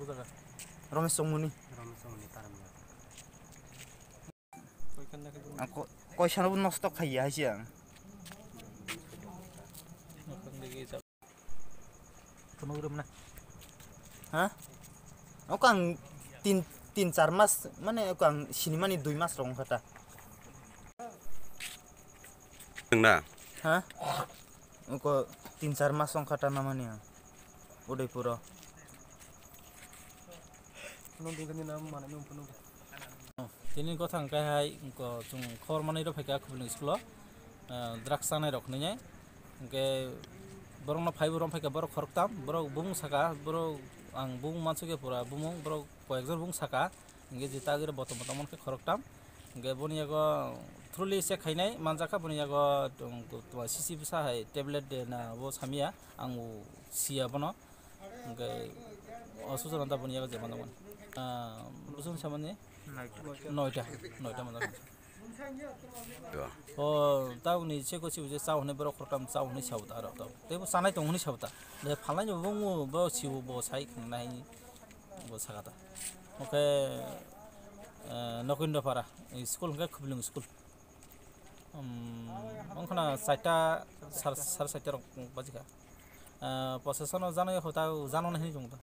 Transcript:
buzaga Ramesh Chongmuni taramnya aku koisan pun nosto khaiya haisi ang ha aku ang tin 4 mas mane aku ang sinimani 2 mas rong kata ना ha aku 3-4 mas rong kata namanya Udaipura Tini ko thang kai hai ko chung khor mani ro pheka khubling skulo draksa nai rok nai ke borong na phai borong pheka borok khorktam borok bung saka borok ang bung mansu ke pura bumung borok koekjon bung saka nge jita gire botom botomon ke khorktam nge boni yago truly se khainai manjaka boni yago to sisi bisa hai tablet de na bo samia ang sia bono nge osujon ta boni yago je manamon busun samane noita mana tauni cheko chiuje chaune borok khortam chaune sauta ro to tebo sanai tongni sauta le phalai no bongu bo chiu bo sai khnai bo sagata oke nokindo para school ke khubling school ongkhana saita sar saita rok bajika procession janai hota jano nahi jong